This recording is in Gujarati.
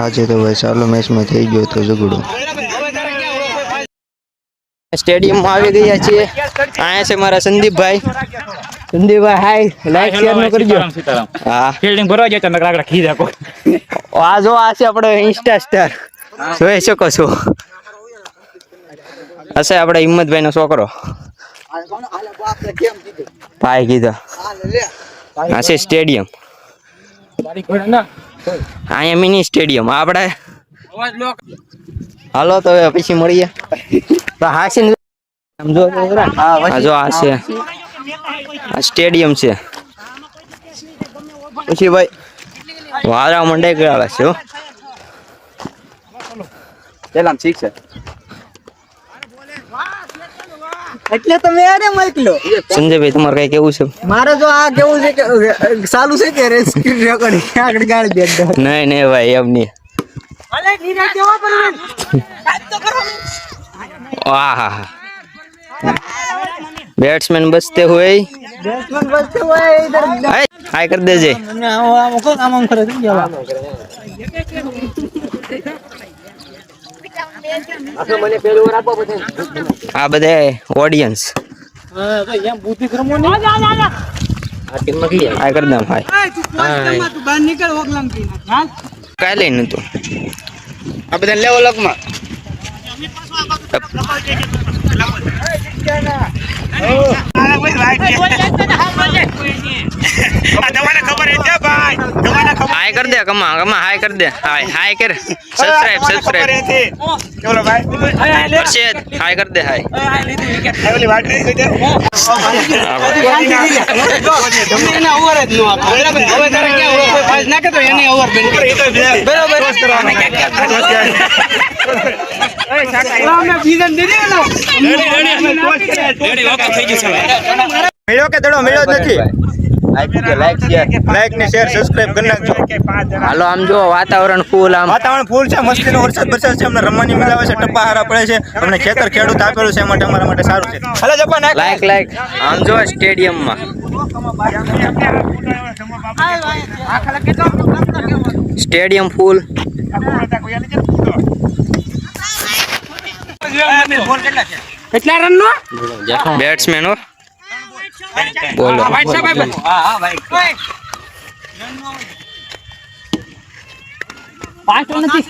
આજે તો ભાઈ ચાલો મેચમાં થઈ ગયો તો ઝઘડો. સ્ટેડિયમમાં આવી ગયા છીએ. અહીંયા છે મારા સંદીપભાઈ. સંદીપભાઈ હાય, લાઈક શેર ન કરજો. હા ફિલ્ડિંગ ભરવા જાય તમે કાકડા ખી રાખો. આ જો આ છે આપણો ઇન્સ્ટા સ્ટાર, જોઈ શકો છો. હશે આપણે હિંમતભાઈ નો છોકરો. ભાઈ કીધો આ છે સ્ટેડિયમ. અહીંયા મિની સ્ટેડિયમ આપણે. હાલો તો હવે પછી મળીએ. તો હા છે સમજો જો આ છે આ સ્ટેડિયમ છે. પછી ભાઈ વારા મંડાઈ ગયા છે. પેલા ઠીક છે એટલે તમે આને મોકલો. સંજયભાઈ તમારે કઈ કેવું છે? મારે તો આ કેવું છે કે ચાલુ છે કે સ્ક્રીન રેકોર્ડિંગ આગળ ગાળી દે. નહીં નહીં ભાઈ એમ નહીં. बैट्समैन बचते हुए इधर हाय कर दे जे. आ बधे ऑडियंस हाय कर दे भाई. काय लेन तू आ बधे लेवल लक में हाय कर दे. कमा कमा हाय कर दे. हाय हाय कर. सब्सक्राइब सब्सक्राइब चलो भाई. अर्षद हाय कर दे. हाय वाली बात नहीं दे. તમને ઓવર જ નો આપો. હવે તારે કે ઓવર પાસ નાખે તો એને ઓવર બેન બરાબર. એ સાકા અમે બીજન દે દેનો. રેડી ઓકે થઈ ગયું છે. મેળો કે દડો મેળો જ નથી. લાઈક ને શેર સબસ્ક્રાઇબ કરી નાખજો. હાલો આમ જો વાતાવરણ ફૂલ, આમ વાતાવરણ ફૂલ છે. મસ્તીનો વરસાદ વરસાદ છે. અમને રમવાની મજા આવે છે. ટપ્પા હારા પડે છે. અમને ખેતર ખેડૂત આપેલું છે માટે અમારા માટે સારું છે. હાલો જપા નાખ લાઈક લાઈક. આમ જો સ્ટેડિયમ માં સ્ટેડિયમ ફૂલ. કેટલા રન નો બેટ્સમેન હો બોલો. હા ભાઈ 5 રન નથી.